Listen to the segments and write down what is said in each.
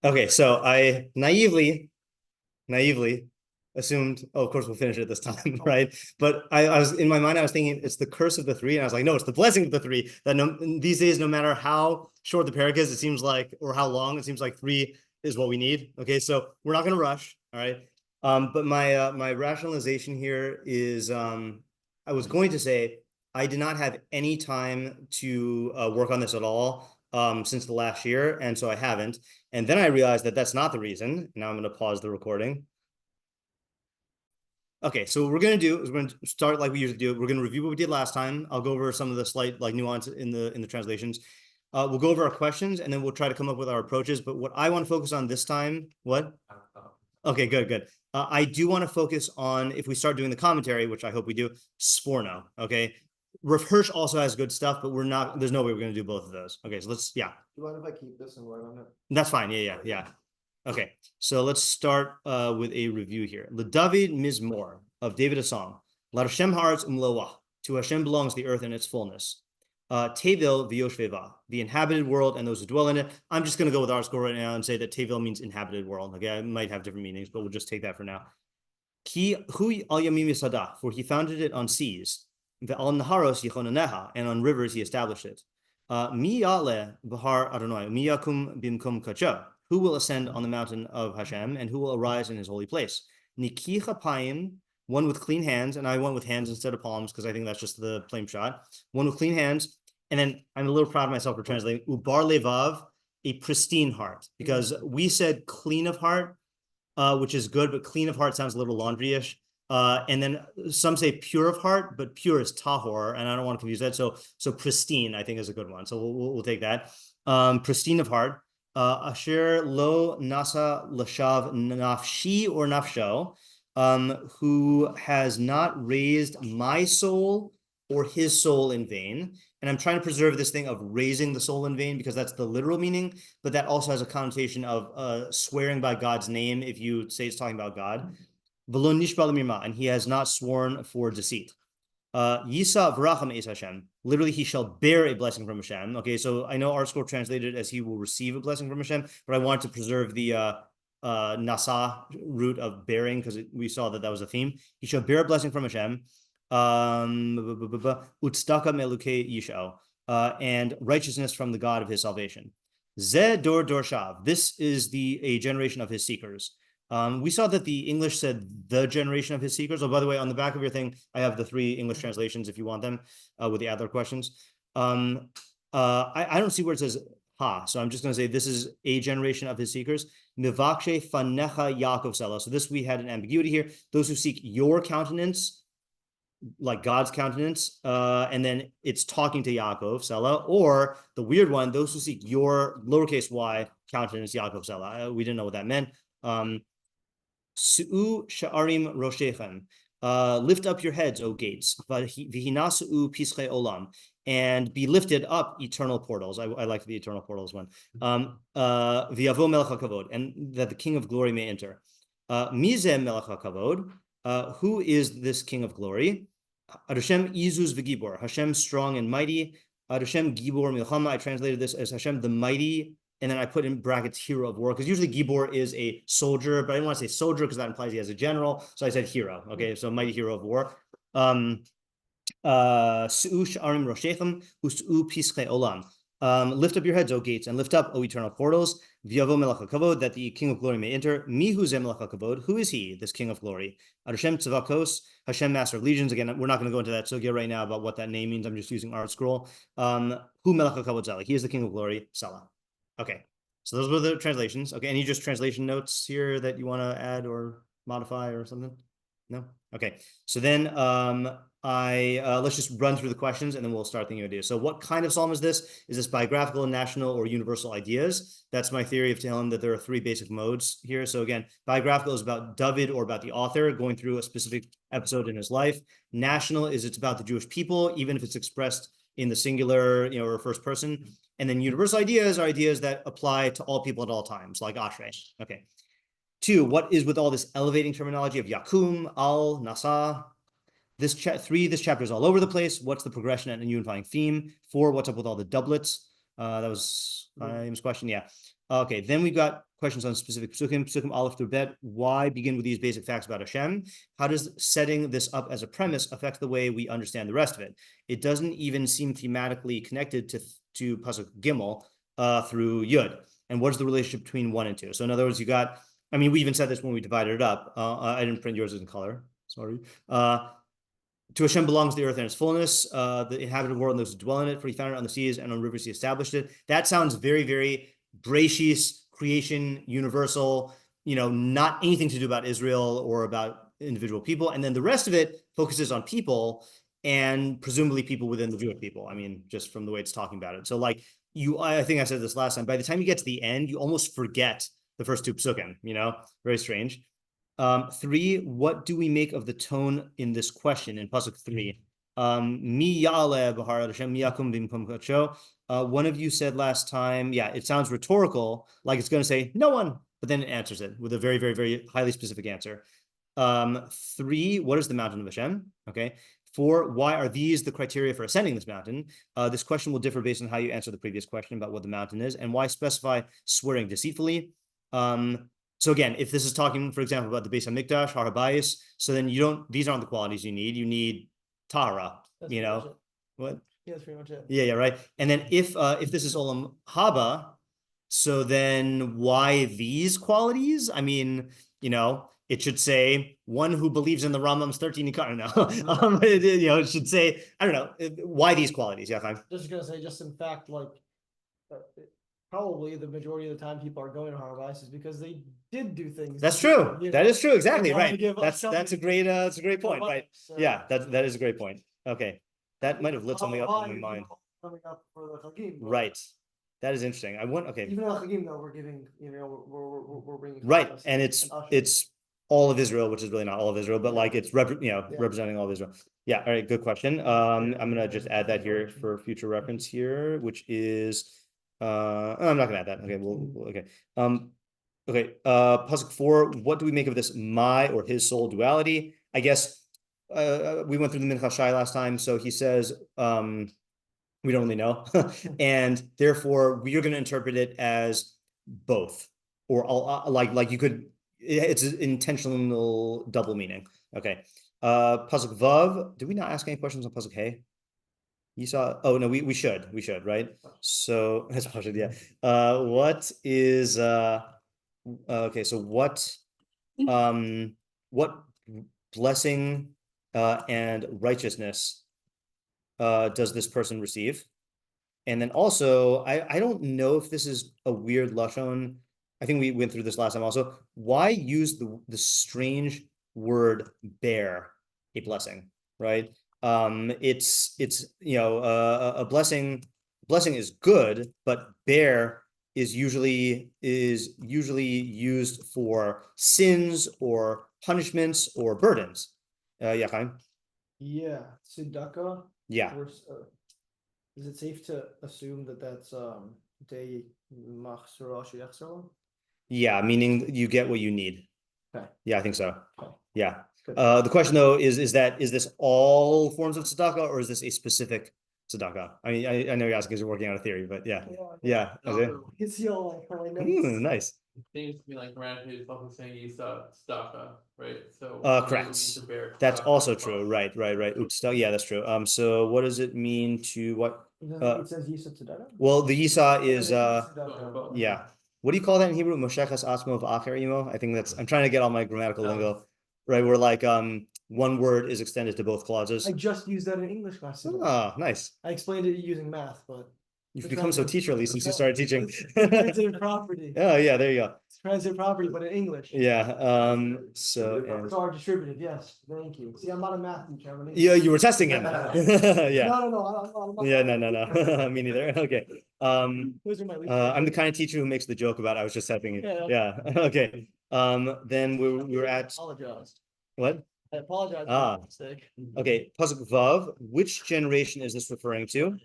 Okay, so I naively assumed, oh, of course we'll finish it this time, right? But I was in my mind, I was thinking it's the curse of the three, and I was like, no, it's the blessing of the three. That these days, no matter how short the perek is, it seems like, or how long, it seems like three is what we need. Okay, so we're not going to rush, all right? But my rationalization here is, I was going to say I did not have any time to work on this at all since the last year, and so I haven't. And then I realized that that's not the reason. Now I'm going to pause the recording. Okay, so what we're going to do is we're going to start like we usually do. We're going to review what we did last time. I'll go over some of the slight like nuance in the translations. We'll go over our questions and then we'll try to come up with our approaches. But what I want to focus on this time, what? Okay, good. I do want to focus on, if we start doing the commentary, which I hope we do, Sforno. Okay, Rav Hirsch also has good stuff, but we're not. There's no way we're going to do both of those. Okay, so let's. Yeah. Do you mind if I keep this and work on it? That's fine. Yeah. Okay, so let's start with a review here. The David Mizmor of David a song. La Hashem haaretz umloah. To Hashem belongs the earth and its fullness. Tevil v'yoshveva, the inhabited world and those who dwell in it. I'm just going to go with our score right now and say that Tevil means inhabited world. Okay, it might have different meanings, but we'll just take that for now. Ki hu al yamim yisada, for he founded it on seas. Ve'al naharos yichonaneha, and on rivers he established it. Mi ya'le b'har Adonai, mi yakum bimkum kacha. Who will ascend on the mountain of Hashem, and who will arise in his holy place? Niki chapayim, one with clean hands, and I went with hands instead of palms because I think that's just the plain shot. One with clean hands, and then I'm a little proud of myself for translating ubar levav, a pristine heart, because we said clean of heart, which is good, but clean of heart sounds a little laundry-ish. And then some say pure of heart, but pure is tahor, and I don't want to confuse that. So pristine, I think, is a good one. So we'll take that. Pristine of heart. Asher lo nasa lashav nafshi or nafsho, who has not raised my soul or his soul in vain. And I'm trying to preserve this thing of raising the soul in vain because that's the literal meaning, but that also has a connotation of swearing by God's name if you say it's talking about God. And he has not sworn for deceit. Yisa v'racham es Hashem. Literally, he shall bear a blessing from Hashem. Okay, so I know our school translated as he will receive a blessing from Hashem, but I wanted to preserve the nasa root of bearing because we saw that was a theme. He shall bear a blessing from Hashem. Utstaka meluke yisho, and righteousness from the God of his salvation. Ze dor shav. This is a generation of his seekers. We saw that the English said the generation of his seekers. Oh, by the way, on the back of your thing, I have the 3 English translations if you want them with the Adler questions. I don't see where it says ha, so I'm just going to say this is a generation of his seekers. Mivakshe fanecha Yaakov Sela. So this, we had an ambiguity here. Those who seek your countenance, like God's countenance, and then it's talking to Yaakov Sela, or the weird one, those who seek your lowercase y countenance, Yaakov Sela. We didn't know what that meant. Su'u sha'arim roshechem. Lift up your heads, O gates. V'hinasu'u pische olam. And be lifted up, eternal portals. I like the eternal portals one. V'yavo melech hakavod. And that the King of Glory may enter. Mizeh melech hakavod. Who is this King of Glory? Hashem izuz v'gibor. Hashem strong and mighty. Hashem gibor milchama. I translated this as Hashem the mighty, and then I put in brackets hero of war, because usually gibor is a soldier, but I didn't want to say soldier because that implies he has a general, so I said hero. Okay, so mighty hero of war. Su'u sha'arim roshechem u'su'u pische olam. Lift up your heads, O gates, and lift up, O eternal portals. V'yavo melech hakavod, that the King of Glory may enter. Mihu ze melech hakavod. Who is he, this King of Glory? Hashem tzavakos, Hashem Master of Legions. Again, we're not going to go into that sugya right now about what that name means. I'm just using our scroll. Hu melech hakavod zela. He is the King of Glory. Salah. Okay, so those were the translations. Okay, any just translation notes here that you want to add or modify or something? No? Okay, so then let's just run through the questions and then we'll start thinking ideas. So what kind of psalm is this? Is this biographical, national, or universal ideas? That's my theory of Tehilim, that there are 3 basic modes here. So again, biographical is about David or about the author going through a specific episode in his life. National is it's about the Jewish people, even if it's expressed in the singular, or first person. And then universal ideas are ideas that apply to all people at all times, like Ashrei. Okay. 2, what is with all this elevating terminology of Yakum, Al, Nasa? This 3, this chapter is all over the place. What's the progression and a unifying theme? 4, what's up with all the doublets? That was Chaim's question. Yeah. Okay. Then we've got questions on specific psukim aleph through bet. Why begin with these basic facts about Hashem? How does setting this up as a premise affect the way we understand the rest of it? It doesn't even seem thematically connected to pasuk Gimel through Yud. And what's the relationship between 1 and 2? So in other words, you got, I mean, we even said this when we divided it up. I didn't print yours in color. Sorry. To Hashem belongs the earth and its fullness, the inhabited world and those who dwell in it, for he founded it on the seas and on rivers he established it. That sounds very, very Bereshis, creation, universal, not anything to do about Israel or about individual people. And then the rest of it focuses on people and presumably people within the Jewish people. I mean, just from the way it's talking about it. So like I think I said this last time, by the time you get to the end, you almost forget the first 2 psukim, very strange. 3, what do we make of the tone in this question in pasuk 3? One of you said last time, it sounds rhetorical, like it's going to say no one, but then it answers it with a very, very, very highly specific answer. 3, what is the mountain of Hashem? Okay. 4, why are these the criteria for ascending this mountain? This question will differ based on how you answer the previous question about what the mountain is, and why specify swearing deceitfully. So again, if this is talking, for example, about the Beis HaMikdash, Har HaBayis, so then these aren't the qualities you need. You need Tahara, what? Yeah, that's pretty much it. Yeah, right. And then if this is Olam Haba, so then why these qualities? I mean, it should say one who believes in the Rambam's 13 Ikar. No, it should say, I don't know, why these qualities? Yeah, fine. Just gonna say, just in fact, like probably the majority of the time people are going to Har HaBayis is because they did do things. That's true. That is true. Exactly. Right. That's a great point. Right. So, yeah, that is a great point. Okay. That might have lit something up in my mind. Coming up for the Chagim. Right. That is interesting. Okay. Even though Chagim, though, we're giving, we're bringing. Right. And it's all of Israel, which is really not all of Israel, but like it's representing all of Israel. Yeah. All right. Good question. I'm going to just add that here for future reference here, which is, I'm not going to add that. Okay. Okay. Okay. Pasuk 4. What do we make of this my or his soul duality? I guess we went through the Mincha Shai last time. So he says, we don't really know. And therefore we are going to interpret it as both, or like you could, it's an intentional double meaning. Okay. Pasuk Vav. Did we not ask any questions on Pasuk Hey? You saw, oh no, we should, right? So that's partial, yeah. What is okay, so what blessing and righteousness does this person receive? And then also, I don't know if this is a weird lashon. I think we went through this last time also. Why use the strange word bear a blessing, right? It's a blessing is good, but bear is usually used for sins or punishments or burdens. Yeah, Chaim? Yeah, tzedakah. Yeah. Is it safe to assume that that's de machzora sheyachzor? Yeah, meaning you get what you need. Okay. Yeah, I think so. Okay. Yeah. The question though is this all forms of tzedakah, or is this a specific tzedakah? I mean, I know you're asking because you're working on a theory, but yeah. Okay. It's your Nice. It seems to me like around here is often saying he's tzedakah, right? So correct. That's also true. Right. Oops. Yeah, that's true. So what does it mean to what? It says Yisa tzedakah. Well, the Yisa is yeah. What do you call that in Hebrew? Mosheches atzmo v'acher imo. I think I'm trying to get all my grammatical lingo. Right, where like one word is extended to both clauses. I just used that in English class. Oh, nice. I explained it using math, but you've become so teacherly since you started teaching. Transitive property. Oh yeah, there you go. It's transitive property, but in English. Yeah. So are distributive. Yes, thank you. See, I'm not a math teacher. Yeah, you were testing him. Yeah. No. Yeah, no. Me neither. Okay. Those are my I'm the kind of teacher who makes the joke about I was just typing it. Yeah. Okay. Then we were at. I apologized. What? I apologize for my mistake. Okay, Pasuk Vav. Which generation is this referring to?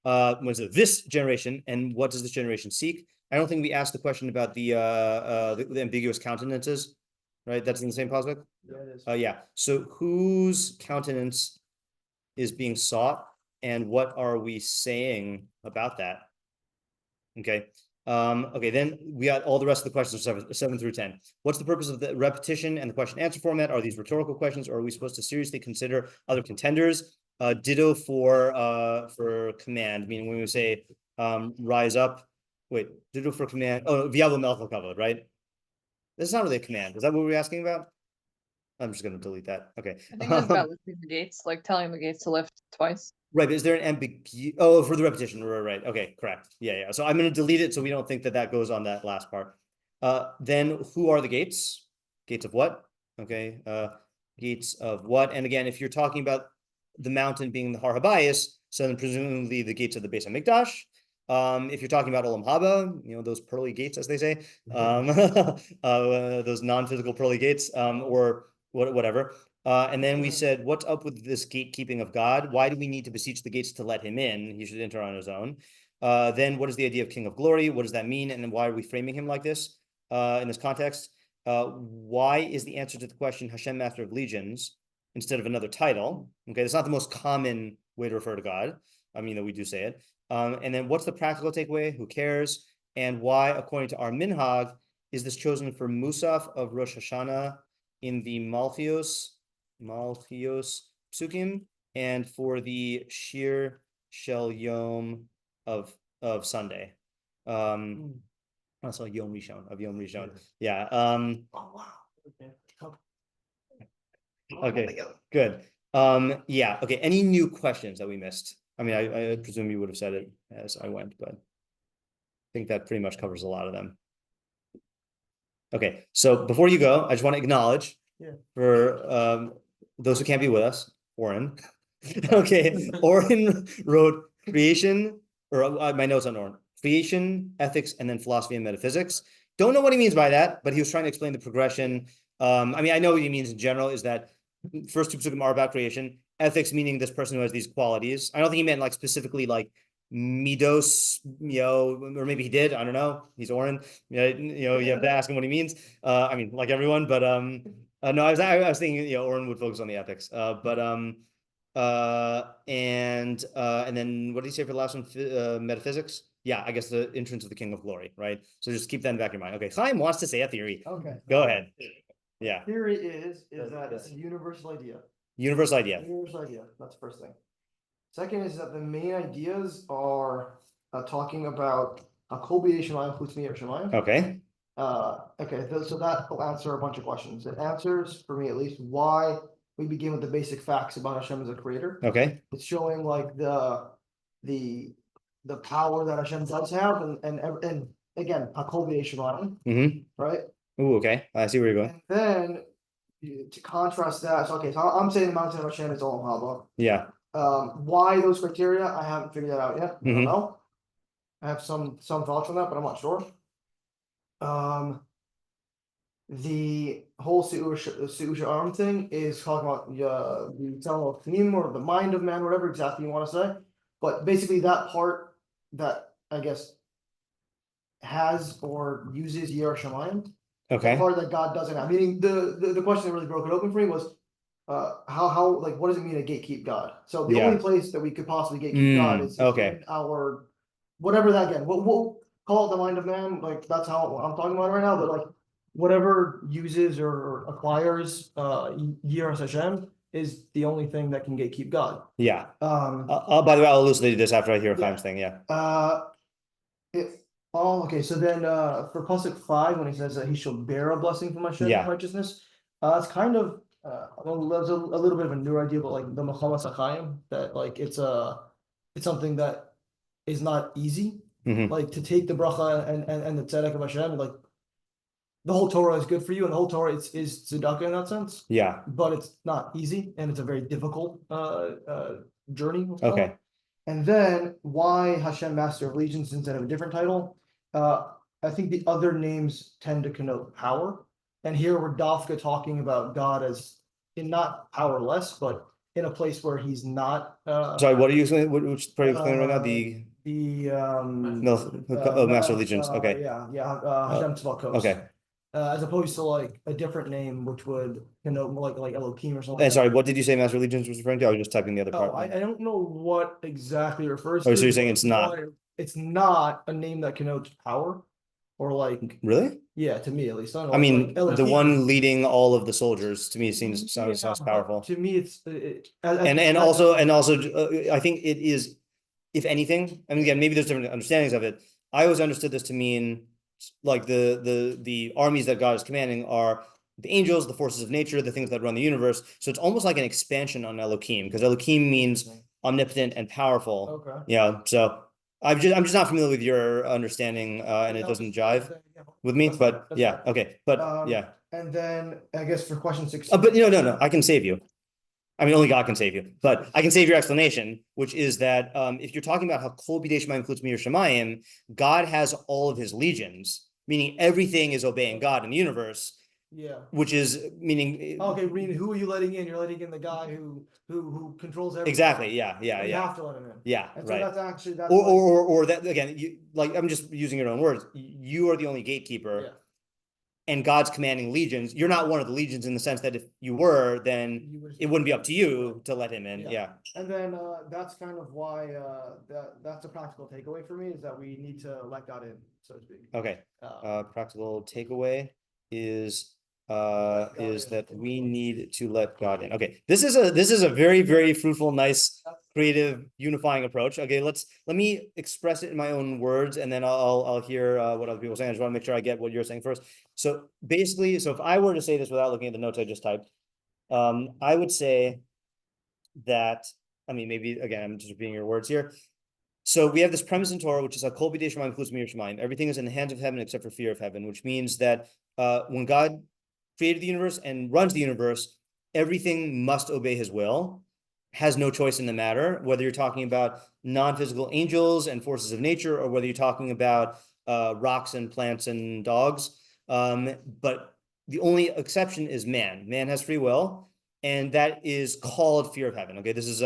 Was it this generation, and what does this generation seek? I don't think we asked the question about the ambiguous countenances, right? That's in the same pasuk. Yeah, it is. Yeah. So whose countenance is being sought, and what are we saying about that? Okay. Okay, then we got all the rest of the questions, 7 through 10. What's the purpose of the repetition and the question answer format? Are these rhetorical questions, or are we supposed to seriously consider other contenders? Ditto for command, meaning when we say rise up. Wait, ditto for command. Oh, viable melchel kavod, right? This is not really a command. Is that what we're asking about? I'm just going to delete that. Okay. I think that's about lifting the gates, like telling the gates to lift twice. Right, but is there an ambiguity? Oh, for the repetition, right. Okay, correct. Yeah. So I'm going to delete it so we don't think that goes on that last part. Then who are the gates? Gates of what? Okay, gates of what? And again, if you're talking about the mountain being the Har HaBayis, so then presumably the gates of the Beis HaMikdash. If you're talking about Olam Haba, those pearly gates, as they say, those non-physical pearly gates, or whatever. And then we said, what's up with this gatekeeping of God? Why do we need to beseech the gates to let him in? He should enter on his own. Then what is the idea of King of Glory? What does that mean? And why are we framing him like this in this context? Why is the answer to the question Hashem, Master of Legions, instead of another title? Okay, that's not the most common way to refer to God. I mean, that we do say it. And then what's the practical takeaway? Who cares? And why, according to our minhag, is this chosen for Musaf of Rosh Hashanah in the Malchios Psukim, and for the Shir, Shel, Yom of Sunday? Also Yom Rishon. Yeah. Oh wow. Okay. Good. Yeah. Okay. Any new questions that we missed? I mean, I presume you would have said it as I went, but I think that pretty much covers a lot of them. Okay. So before you go, I just want to acknowledge for those who can't be with us, Oren. Okay. Oren wrote creation, or my notes on Oren, creation, ethics, and then philosophy and metaphysics. Don't know what he means by that, but he was trying to explain the progression. I mean, I know what he means in general is that first two psukim are about creation. Ethics meaning this person who has these qualities. I don't think he meant like specifically like midos, or maybe he did. I don't know. He's Oren. You have to ask him what he means. I mean, like everyone, but no, I was thinking, Oren would focus on the ethics. And then what did he say for the last one? Metaphysics. Yeah, I guess the entrance of the King of Glory, right? So just keep that in the back of your mind. Okay, Chaim wants to say a theory. Okay. Go ahead. Yeah. Theory is that it's a universal idea. Universal idea. Universal idea. That's the first thing. Second is that the main ideas are talking about kol b'yedei shamayim chutz mi'yer shamayim. Okay. Okay. So that will answer a bunch of questions. It answers, for me at least, why we begin with the basic facts about Hashem as a creator. Okay. It's showing like the power that Hashem does have, and again, kol b'yedei shamayim, right? Ooh, okay. I see where you're going. And then to contrast that, so I'm saying the mountain of Hashem is Olam Haba. Yeah. Why those criteria? I haven't figured that out yet. I don't know. I have some thoughts on that, but I'm not sure. The whole shiur arm thing is talking about the Tehilim, or the mind of man, whatever exactly you want to say. But basically, that part that I guess has or uses Yer Shamayim. Okay. The part that God doesn't have. Meaning the question that really broke it open for me was how like what does it mean to gatekeep God? So the only place that we could possibly gatekeep God is in our whatever that again. We'll call it the mind of man, like that's how I'm talking about it right now, but like whatever uses or acquires Yiras Hashem is the only thing that can gatekeep God. Yeah. By the way, I'll elucidate this after I hear Chaim's thing. Yeah. Okay. So then for Pasuk 5, when he says that he shall bear a blessing from Hashem and righteousness, it's kind of there's a little bit of a new idea, but like the Mechamas HaChaim, that like it's something that is not easy. Like to take the bracha and the tzedek of Hashem, like the whole Torah is good for you, and the whole Torah is tzedakah in that sense. Yeah. But it's not easy, and it's a very difficult journey. Okay. And then why Hashem, Master of Legions, instead of a different title? I think the other names tend to connote power. And here we're Dafka talking about God as in not powerless, but in a place where he's not. Sorry, what are you saying? Which part are you explaining right now? Master of Legions. Okay. Hashem Tzvakos. Okay. As opposed to like a different name, which would connote more like Elohim or something. And sorry, what did you say Master of Legions was referring to? I was just typing the other part. I don't know what exactly it refers to. So you're saying it's not. it's not a name that connotes power or like, Really? yeah, to me at least. I don't know. I mean, like the Elohim. one leading all of the soldiers to me sounds Yeah, powerful. to me, it's And also I think it is, if anything, I mean, again, maybe there's different understandings of it. I always understood this to mean like the armies that God is commanding are the angels, the forces of nature, the things that run the universe. So it's almost like an expansion on Elohim, because Elohim means omnipotent and powerful. Okay. Yeah. So I'm just not familiar with your understanding, and it doesn't jive with me. But yeah, okay. But yeah. And then I guess for question 6. But no, I can save you. I mean, only God can save you, but I can save your explanation, which is that if you're talking about how kol b'dei shemayim chutz mir shemayim, God has all of his legions, meaning everything is obeying God in the universe. Yeah. Which is meaning. Okay, Reen, who are you letting in? You're letting in the guy who controls everything. Exactly. Yeah. You have to let him in. Yeah. And so right. that's actually or that again. You like I'm just using your own words. You are the only gatekeeper. Yeah. And God's commanding legions. You're not one of the legions in the sense that if you were, then it wouldn't be up to you to let him in. Yeah. And then that's kind of why that's a practical takeaway for me, is that we need to let God in, so to speak. Okay. Practical takeaway is that we need to let God in. Okay. This is a very, very fruitful, nice, creative, unifying approach. Okay, let me express it in my own words, and then I'll hear what other people are saying. I just want to make sure I get what you're saying first. So basically, if I were to say this without looking at the notes I just typed, I would say that, I mean, maybe again, I'm just repeating your words here. So we have this premise in Torah, which is a kol b'dei shemayim chutz mir shemayim. Everything is in the hands of heaven except for fear of heaven, which means that when God created the universe and runs the universe, everything must obey his will, has no choice in the matter, whether you're talking about non-physical angels and forces of nature, or whether you're talking about rocks and plants and dogs. But the only exception is man. Man has free will, and that is called fear of heaven. Okay, this is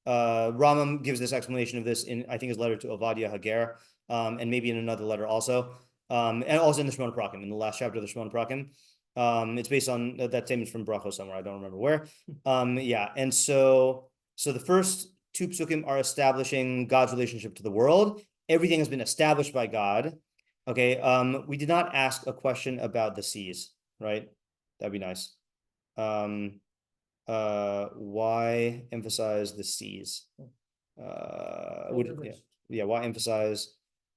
Rambam gives this explanation of this in, I think, his letter to Ovadia Hager, and maybe in another letter also, and also in the Shemona Prakim, in the last chapter of the Shemona Prakim. It's based on that statement from Brachos somewhere, I don't remember where. Yeah, and so the first two psukim are establishing God's relationship to the world. Everything has been established by God. Okay, we did not ask a question about the seas, right? That'd be nice. Why emphasize the seas? Why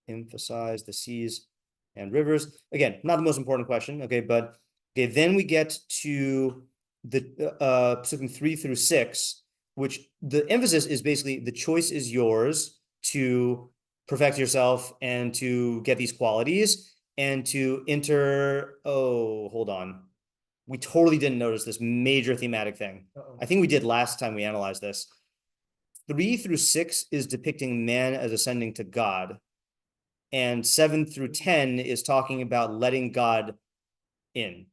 emphasize the seas and rivers? Again, not the most important question, okay, but okay, then we get to the psukim 3 through 6, which the emphasis is basically the choice is yours to perfect yourself and to get these qualities and to enter. Oh, hold on. We totally didn't notice this major thematic thing. I think we did last time we analyzed this. 3 through 6 is depicting man as ascending to God. And 7 through 10 is talking about letting God in,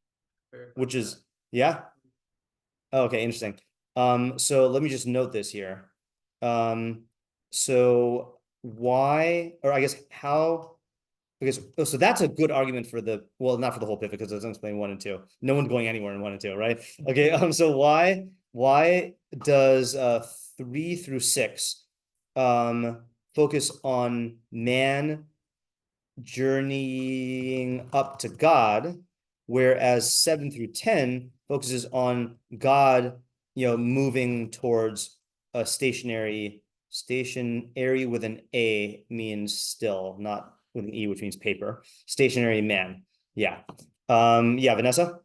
which is, yeah. Okay, interesting. So let me just note this here. So why, or I guess how, because, so that's a good argument for the, well, not for the whole pivot, because it doesn't explain 1 and 2. No one's going anywhere in 1 and 2, right? Okay, so why does 3 through 6 focus on man journeying up to God, whereas 7 through 10 focuses on God, moving towards a stationary with an A means still, not with an E, which means paper. Stationary man. Yeah. Vanessa?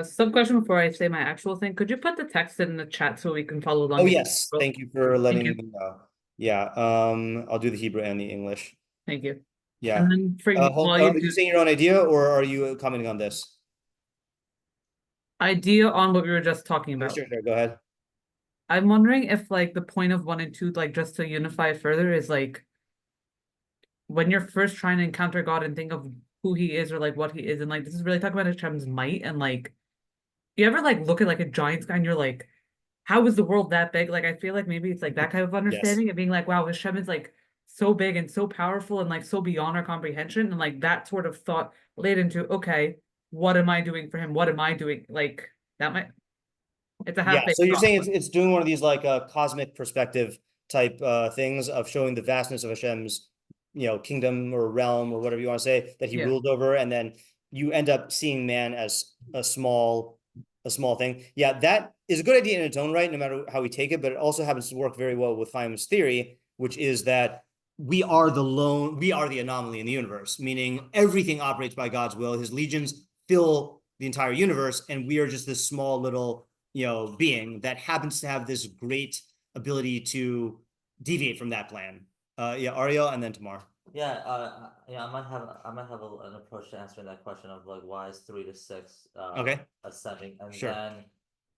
Some question before I say my actual thing. Could you put the text in the chat so we can follow along? Oh, yes. Thank you for letting me you. know. Yeah. I'll do the Hebrew and the English. Thank you. Yeah. And then for are you saying your own idea, or are you commenting on this? Idea on what we were just talking about. Sure, go ahead. I'm wondering if the point of 1 and 2, just to unify further, is when you're first trying to encounter God and think of who he is or what he is, and this is really talking about Hashem's might, and you ever look at a giant sky and you're like, how is the world that big? I feel maybe it's that kind of understanding of being wow, Hashem is so big and so powerful and so beyond our comprehension, and that sort of thought laid into, okay, what am I doing for him? What am I doing? That might, it's a half. So you're saying it's doing one of these cosmic perspective type things of showing the vastness of Hashem's, kingdom or realm or whatever you want to say that he ruled over, and then you end up seeing man as a small thing. Yeah, that is a good idea in its own right, no matter how we take it, but it also happens to work very well with Chaim's theory, which is that we are the anomaly in the universe, meaning everything operates by God's will. His legions fill the entire universe, and we are just this small little, being that happens to have this great ability to deviate from that plan. Ariel, and then Tamar. I might have an approach to answering that question of like why is 3 to 6 okay ascending, and sure. then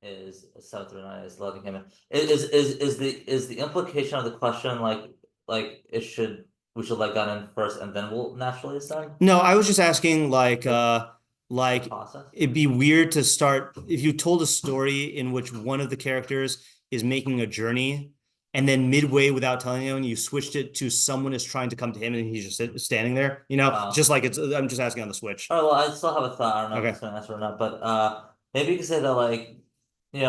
is 7 through 9 is letting him in. Is the implication of the question like we should let God in first and then we'll naturally ascend? No, I was just asking like Process? it'd be weird to start if you told a story in which one of the characters is making a journey, and then midway, without telling anyone, you switched it to someone is trying to come to him and he's just standing there, just like I'm just asking on the switch. Oh, well, I still have a thought. I don't know Okay. if it's gonna answer or not, but maybe you could say that like, in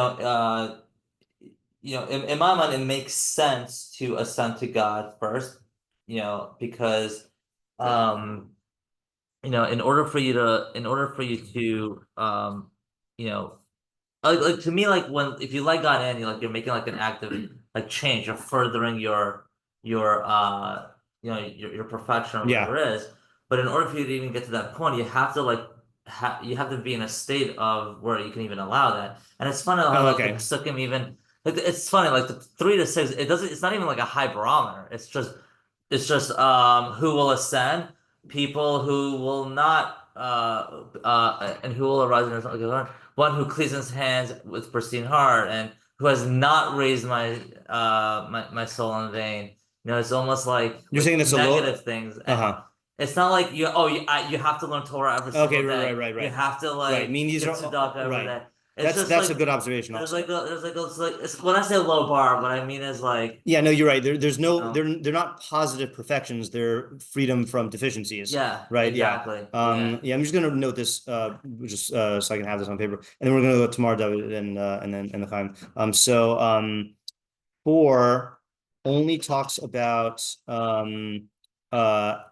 my mind, it makes sense to ascend to God first, because in order for you to like to me, like if you let God in, you're making like an active like change, you're furthering your perfection or whatever it is. But in order for you to even get to that point, you have to you have to be in a state of where you can even allow that. And it's funny how the Sukkim even it's funny, like the 3 to 6, it's not even like a high barometer. It's just who will ascend, people who will not and who will arise in his one who cleans his hands with pristine heart and who has not raised my soul in vain. It's almost like you're saying that's negative things. It's not like you have to learn Torah every single day. Right. You have to I mean, these are tzedakah every day. That's a good observation. There's when I say low bar, what I mean is like you're right. There's no they're not positive perfections. They're freedom from deficiencies. Yeah. Right. Exactly. I'm just gonna note this just so I can have this on paper, and then we're gonna go tomorrow, David, and then the time. So 4 only talks about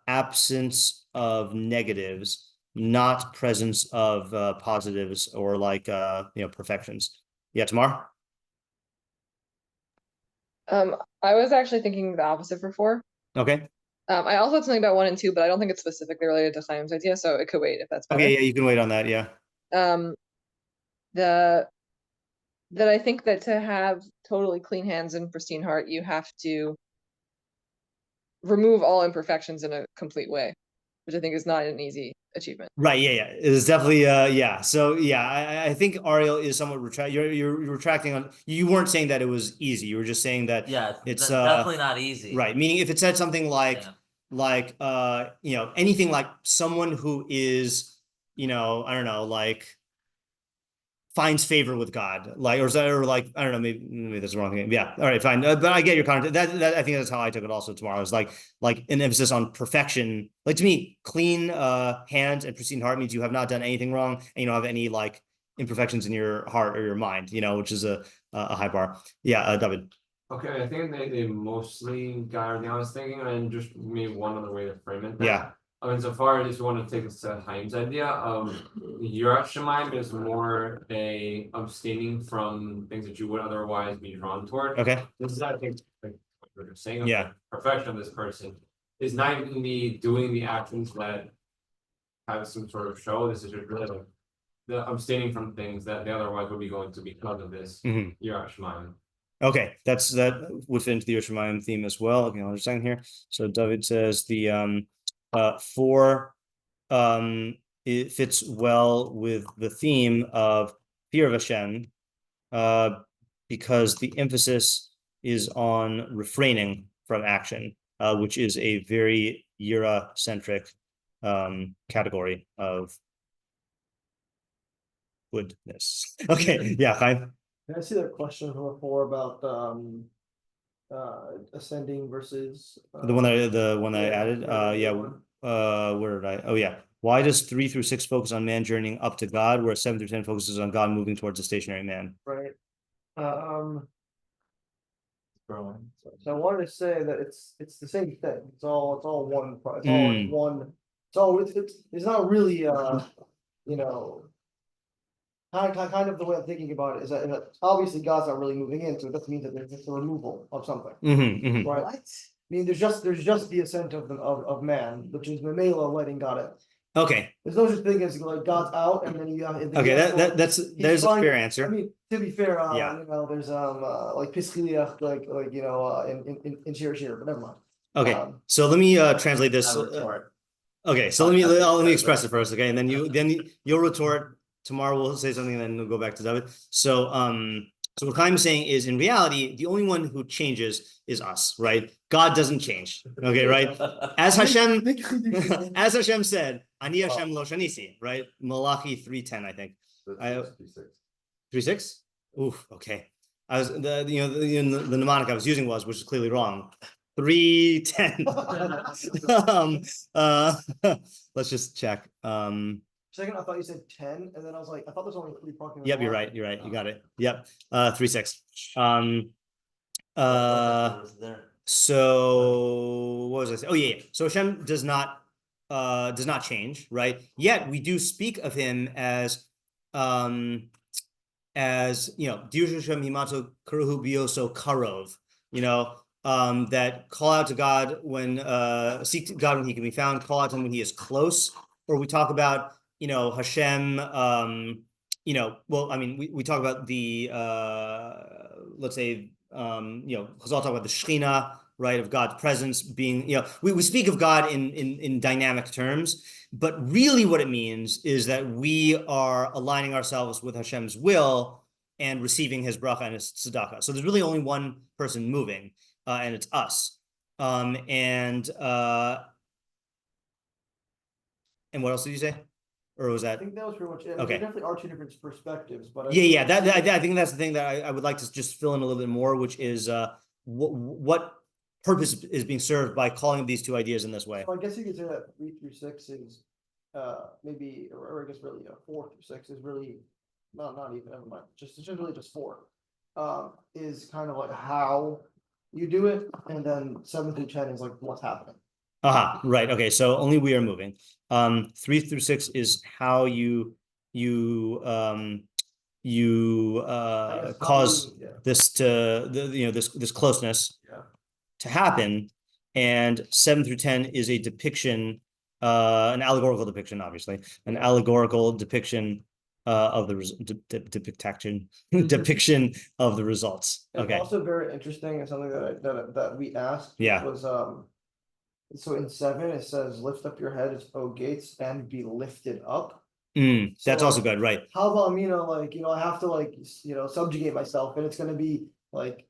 absence of negatives, not presence of positives or like perfections. Tamar. I was actually thinking the opposite for 4. Okay. I also had something about 1 and 2, but I don't think it's specifically related to Chaim's idea, so it could wait if that's better. Okay, you can wait on that. Yeah. That I think that to have totally clean hands and pristine heart, you have to remove all imperfections in a complete way, which I think is not an easy achievement. Right. Yeah. It is definitely. So I think Ariel is somewhat you're retracting on. You weren't saying that it was easy. You were just saying that. Yeah. It's definitely not easy. Right. Meaning, if it said something like anything like someone who is, I don't know, like finds favor with God, I don't know, maybe that's the wrong thing. Yeah. All right, fine. But I get your content. That I think that's how I took it also tomorrow. It's like an emphasis on perfection. Like to me, clean hands and pristine heart means you have not done anything wrong and you don't have any like imperfections in your heart or your mind, which is a high bar. Yeah, David. Okay, I think they mostly got everything I was thinking, and just maybe one other way to frame it. Yeah. I mean, so far, I just want to take us to Chaim's idea of Yirat Shamayim is more a abstaining from things that you would otherwise be drawn toward. Okay. This is, I think, like what you're saying. Yeah. The perfection of this person is not even me doing the actions that have some sort of show. This is just really like the abstaining from things that they otherwise would be going to because of this Yirat Shamayim. Okay, that would fit into the Yerushalayim theme as well. Okay, I'll just second here. So David says the 4 it fits well with the theme of fear of Hashem, because the emphasis is on refraining from action, which is a very Yira-centric category of goodness. Okay, yeah, Chaim. Can I see that question from before about ascending versus The one I added. Where did I? Oh yeah. Why does 3 through 6 focus on man journeying up to God, whereas 7 through 10 focuses on God moving towards a stationary man? right? growing. So I wanted to say that it's the same thing. It's all one. It's all like one. So it's not really you know. Kind of the way I'm thinking about it is that obviously God's not really moving in, so it doesn't mean that there's just a removal of something, right? What? I mean, there's just the ascent of man, which is Memela letting God in. Okay. There's no such thing as like God's out, and then you have Okay, there's a fair answer. I mean, to be fair, Yeah. you know, there's like Pischiliach, like you know, in Shir, but never mind. Okay, so let me translate this. Okay, so let me express it first, okay, and then you'll retort. Tomorrow we'll say something, and then we'll go back to David. So so what I'm saying is, in reality, the only one who changes is us, right? God doesn't change. Okay, right? As Hashem said, Ani Hashem lo shanisi, right? Melachi 3:10, I think. 3:6? Oof, okay. I was the mnemonic I was using which is clearly wrong. 3:10. Let's just check. Second, I thought you said 10, and then I was like, I thought there's only 3 parking. Yep, you're right. You got it. Yep. 3:6. So what was I saying? Oh yeah. So Hashem does not change, right? Yet we do speak of him as you know, Hashem himato karuhu bioso karov, you know, that call out to God when seek God when he can be found, call out to him when he is close, or we talk about, you know, Hashem, you know, well, I mean, we talk about the, let's say, you know, because I'll talk about the Shekhinah, right, of God's presence being, you know, we speak of God in dynamic terms, but really what it means is that we are aligning ourselves with Hashem's will and receiving his bracha and his tzedakah. So there's really only one person moving, and it's us. And what else did you say? Or was that? I think that was pretty much it. Okay. There definitely are 2 different perspectives, but I think that's the thing that I would like to just fill in a little bit more, which is what purpose is being served by calling these 2 ideas in this way. So I guess you could say that 3 through 6 is maybe, or I guess really 4 through 6 is really not even, never mind. It's just really just 4. Is kind of like how you do it, and then 7 through 10 is like what's happening. Right. Okay. So only we are moving. 3 through 6 is how you cause this to this closeness to happen, and 7 through 10 is a depiction, an allegorical depiction, obviously, an allegorical depiction of the depiction of the results. Okay. And also very interesting, and something that we asked was so in 7 it says, lift up your head, O gates, and be lifted up. That's also good, right? How about, you know, like, you know, I have to, like, you know, subjugate myself, and it's going to be like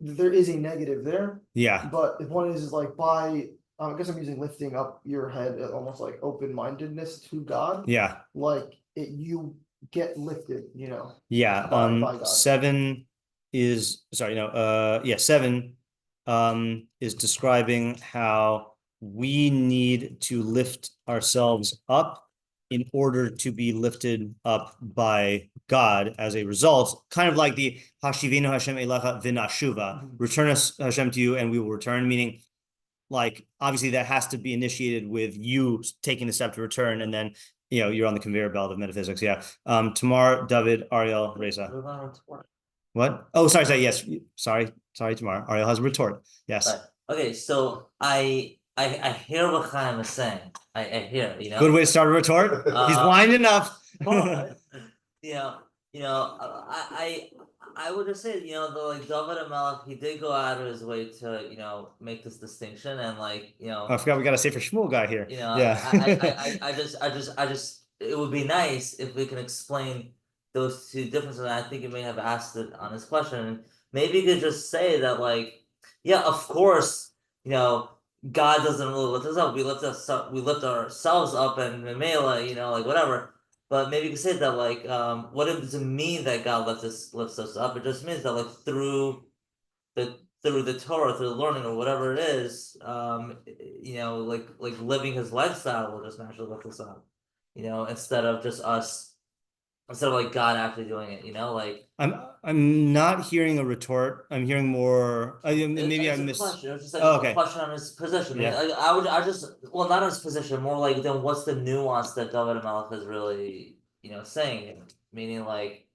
there is a negative there. Yeah. But if one is like by, I guess I'm using lifting up your head, almost like open-mindedness to God. Yeah. Like you get lifted, you know. Yeah. By God. 7 is 7 is describing how we need to lift ourselves up in order to be lifted up by God as a result, kind of like the Hashivinu Hashem Elecha V'Nashuva, return us Hashem to you and we will return, meaning like obviously that has to be initiated with you taking the step to return, and then you know you're on the conveyor belt of metaphysics. Yeah. Tamar, David, Ariel, Reza. What? Oh, sorry. Yes, sorry, Tamar. Ariel has a retort. Yes. Right. Okay, so I hear what Chaim is saying. I hear, you know. Good way to start a retort. He's winding up. I would just say, you know, the David HaMelech, he did go out of his way to, you know, make this distinction, and like, you know. I forgot we got a Sefer Shmuel guy here. You know, yeah. I just, it would be nice if we can explain those 2 differences. And I think you may have asked it on his question, and maybe you could just say that, like, yeah, of course, you know, God doesn't really lift us up. We lift ourselves up, and Memela, you know, like whatever. But maybe you could say that, like, what does it mean that God lifts us up? It just means that, like, through the Torah, through the learning or whatever it is, you know, like living his lifestyle will just naturally lift us up, you know, instead of just us instead of like God actually doing it, like I'm not hearing a retort. I'm hearing more. Maybe I it's a missed. question. It was just like Oh, a okay. question on his position. Yeah. I just well, not on his position, more like then what's the nuance that David Melech is really saying, meaning like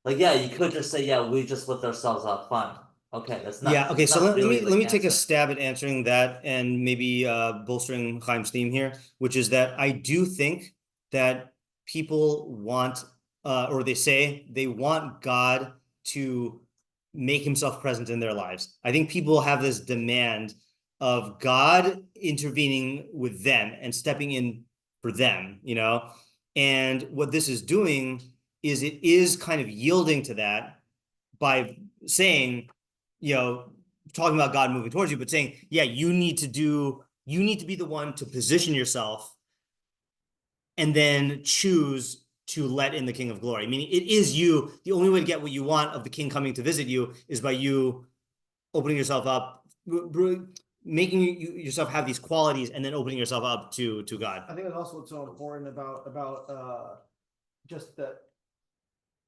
yeah, you could just say yeah, we just lift ourselves up, fine. Okay, that's not. Yeah. Okay. So let really me take a answer. stab at answering that and maybe bolstering Chaim's theme here, which is that I do think that people want, or they say they want God to make himself present in their lives. I think people have this demand of God intervening with them and stepping in for them, and what this is doing is it is kind of yielding to that by saying, talking about God moving towards you, but saying, yeah, you need to be the one to position yourself and then choose to let in the King of Glory. Meaning it is you. The only way to get what you want of the King coming to visit you is by you opening yourself up, making yourself have these qualities and then opening yourself up to God. I think that's also what's so important about just that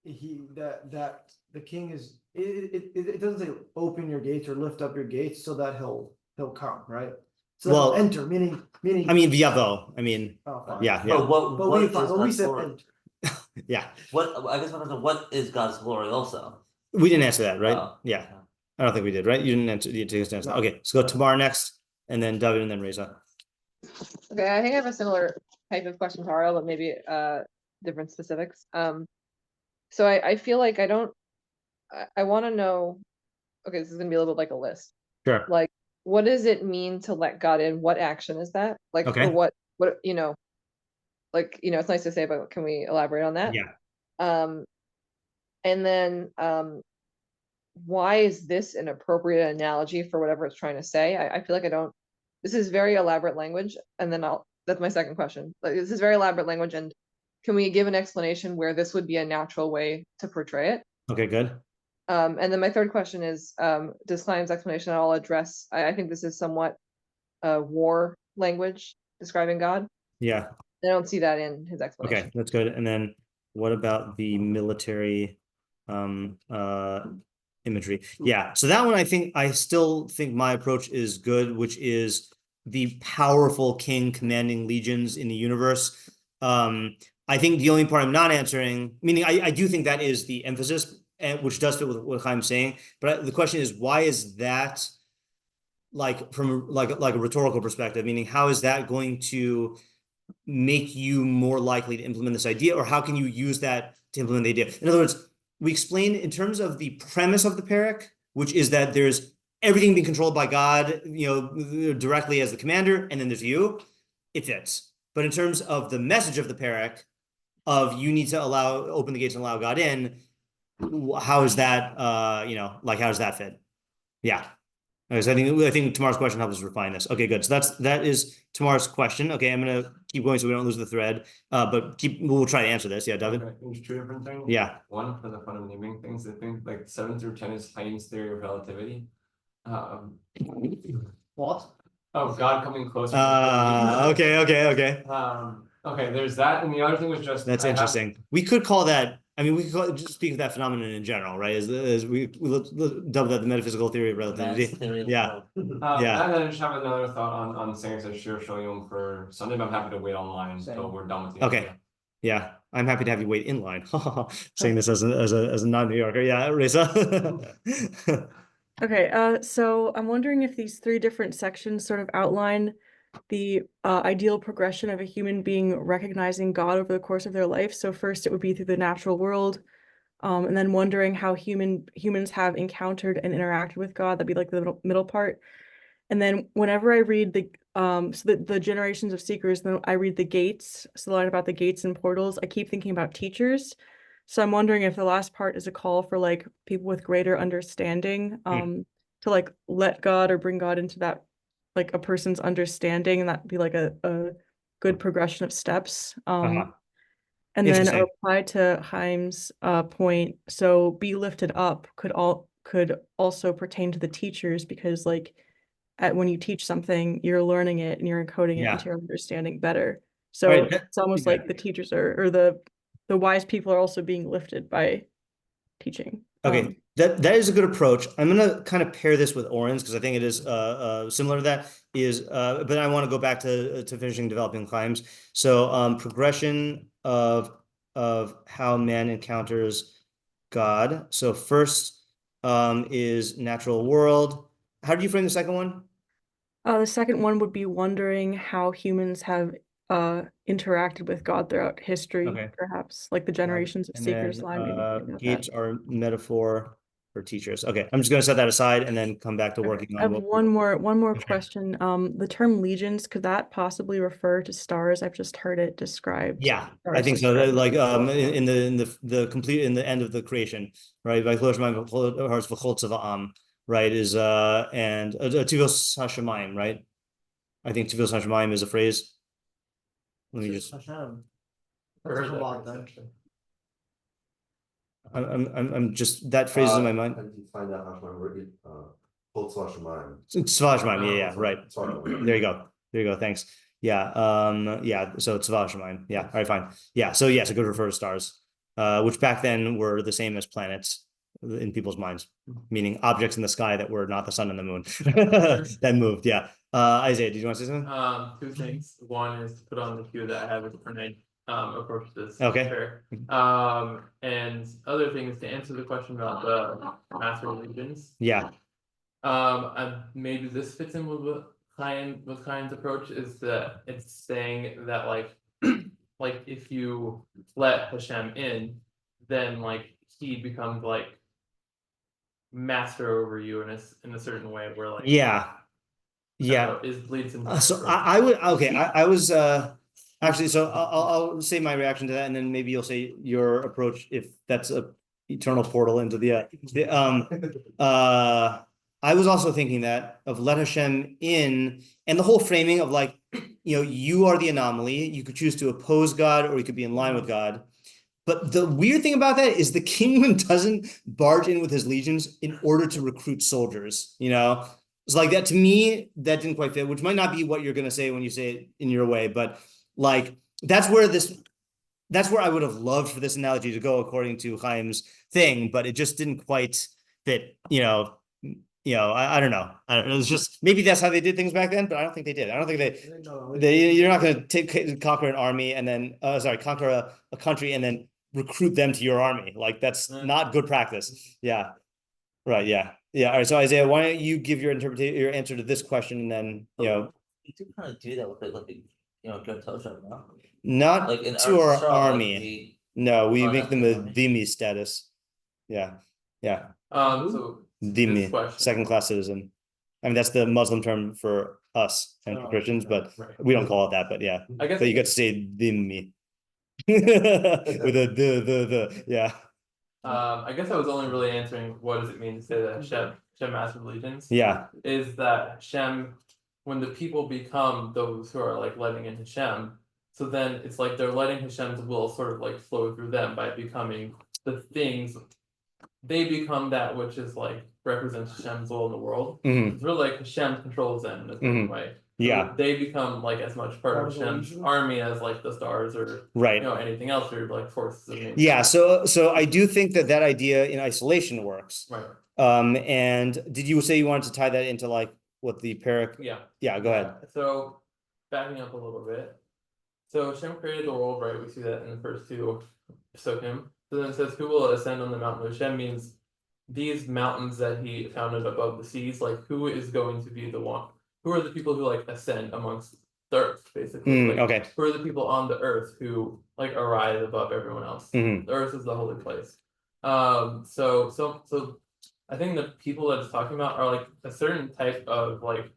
that the king is it doesn't say open your gates or lift up your gates so that he'll come, right? So Well, he'll enter, meaning I mean v'yavo. I mean, oh, yeah. But we God's said glory? enter. Yeah. What is God's glory also? We didn't answer that, right? Oh. Yeah. I don't think we did, right? You didn't answer. You didn't answer. No. Okay, let's go Tamar next, and then David, and then Reza. Okay, I think I have a similar type of question to Ariel, but maybe different specifics. So I feel like I want to know, okay, this is gonna be a little bit like a list. Sure. Like, what does it mean to let God in? What action is that? Like, Okay. or what, like, it's nice to say, but can we elaborate on that? Yeah. And then, why is this an appropriate analogy for whatever it's trying to say? I feel like this is very elaborate language. And then that's my second question. Like, this is very elaborate language. And can we give an explanation where this would be a natural way to portray it? Okay, good. And then my third question is, does Klein's explanation at all address, I think this is somewhat war language describing God. Yeah. I don't see that in his explanation. Okay, that's good. And then what about the military imagery? Yeah, so that one I still think my approach is good, which is the powerful king commanding legions in the universe. I think the only part I'm not answering, meaning I do think that is the emphasis, which does fit with what I'm saying, but the question is, why is that from a rhetorical perspective, meaning how is that going to make you more likely to implement this idea, or how can you use that to implement the idea? In other words, we explain in terms of the premise of the perek, which is that there's everything being controlled by God, directly as the commander, and then there's you. It fits. But in terms of the message of the perek, of you need to open the gates and allow God in, how is that? How does that fit? Yeah. Okay, so I think Tamar's question helps us refine this. Okay, good. So that is Tamar's question. Okay, I'm gonna keep going so we don't lose the thread. But we'll try to answer this. Yeah, David. Okay, there's two different things. Yeah. One for the fun of naming things. I think like 7 through 10 is Heine's theory of relativity. What? Oh, God coming closer. Okay. Okay, there's that, and the other thing was just that's interesting. We could call that. I mean, we could just speak of that phenomenon in general, right? As we double that the metaphysical theory of relativity. Yeah. Yeah. And then I just have another thought on saying it's a Shir for Sunday, but I'm happy to wait online until we're done with the Okay. idea. Yeah, I'm happy to have you wait in line. Saying this as a non-New Yorker. Yeah, Reza. Okay, so I'm wondering if these three different sections sort of outline the ideal progression of a human being recognizing God over the course of their life. So first it would be through the natural world, and then wondering how humans have encountered and interacted with God. That'd be like the middle part. And then whenever I read the generations of seekers, then I read the gates, so the line about the gates and portals, I keep thinking about teachers. So I'm wondering if the last part is a call for like people with greater understanding, to like let God or bring God into that, like a person's understanding, and that'd be like a good progression of steps. And then a reply to Chaim's point, so be lifted up could also pertain to the teachers, because like when you teach something, you're learning it and you're encoding it into your understanding better. So it's almost like the teachers or the the wise people are also being lifted by teaching. Okay, that is a good approach. I'm gonna kind of pair this with Oren's because I think it is similar to that. But I want to go back to finishing developing claims. So progression of how man encounters God. So first is natural world. How do you frame the second one? The second one would be wondering how humans have interacted with God throughout history, perhaps like the generations of seekers. Gates are metaphor for teachers. Okay, I'm just going to set that aside and then come back to working on. I have one more question. The term legions, could that possibly refer to stars? I've just heard it described. Yeah, I think so. Like in the complete in the end of the creation, right? By right, is and Tivos Hashemayim, right? I think Tivos Hashemayim is a phrase. Let me just. I'm just that phrase is in my mind. Find out Hashemayim, Tzva Hashemayim. Tzva Hashemayim, yeah, right. There you go. Thanks. Yeah, yeah. So Tzva Hashemayim. Yeah. All right, fine. Yeah. So yes, it could refer to stars, which back then were the same as planets in people's minds, meaning objects in the sky that were not the sun and the moon that moved. Yeah. Isaiah, did you want to say something? Two things. One is to put on the cue that I have a different approach to this. Okay. And other things to answer the question about the master religions. Yeah. And maybe this fits in with Chaim's approach is that it's saying that like if you let Hashem in, then like he becomes like master over you in a certain way where like leads into so I would I was actually so I'll say my reaction to that and then maybe you'll say your approach if that's a eternal portal into the I was also thinking that of let Hashem in and the whole framing of like you are the anomaly, you could choose to oppose God or you could be in line with God. But the weird thing about that is the kingdom doesn't barge in with his legions in order to recruit soldiers, It's like that to me, that didn't quite fit, which might not be what you're going to say when you say it in your way, but like, that's where I would have loved for this analogy to go according to Chaim's thing, but it just didn't quite fit, I don't know. It's just, maybe that's how they did things back then, but I don't think they did. I don't think you're not going to conquer an army and then, conquer a country and then recruit them to your army. Like that's not good practice. Yeah. Right. Yeah. Yeah. All right. So Isaiah, why don't you give your answer to this question and then, You do kind of do that with good Tosha, no? Not like to our army. No, we make them a dhimmi status. Yeah. Yeah. So dhimmi, second class citizen. I mean, that's the Muslim term for us and for Christians, but we don't call it that, but yeah. I guess so you get to say dhimmi. With the yeah. I guess I was only really answering what does it mean to say that Hashem master allegiance? Yeah. Is that Hashem, when the people become those who are like letting in Hashem, so then it's like they're letting Hashem's will sort of like flow through them by becoming the things. They become that which is like represents Hashem's will in the world. It's really like Hashem controls them in a certain way. Yeah, they become like as much part of Hashem's army as like the stars or anything else or like forces of nature. Yeah, so I do think that idea in isolation works. Right. And did you say you wanted to tie that into like what the perek? Yeah, go ahead. So backing up a little bit. So Hashem created the world, right? We see that in the first two psukim. So then it says, "Who will ascend on the mountain?" Hashem means these mountains that He founded above the seas. Like, who is going to be the one? Who are the people who like ascend amongst the earth, basically? Okay. Who are the people on the earth who like arise above everyone else? The earth is the holy place. So I think the people that it's talking about are like a certain type of like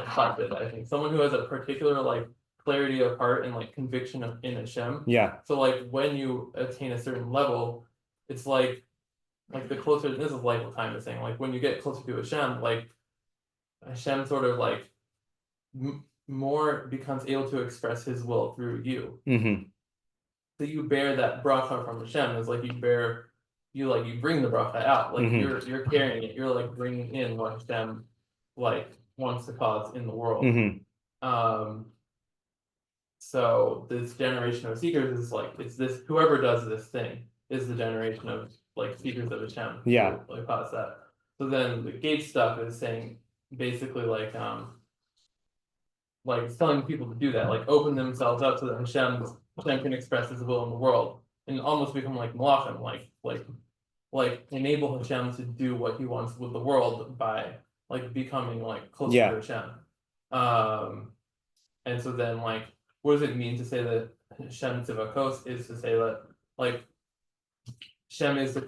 prophet. I think someone who has a particular like clarity of heart and like conviction in Hashem. Yeah. So like when you attain a certain level, it's like the closer, this is like what time is saying, like when you get closer to Hashem, like Hashem sort of like more becomes able to express His will through you. So you bear that bracha from Hashem. It's like you bring the bracha out. Like you're carrying it. You're like bringing in what Hashem like wants to cause in the world. so this generation of seekers is like, it's this, whoever does this thing is the generation of like seekers of Hashem. Yeah. Like past that. So then the gate stuff is saying basically like it's telling people to do that, like open themselves up so that Hashem can express his will in the world and almost become like Malachim, like enable Hashem to do what he wants with the world by like becoming like closer to Hashem. And so then like, what does it mean to say that Hashem Tzivakos is to say that like Hashem is the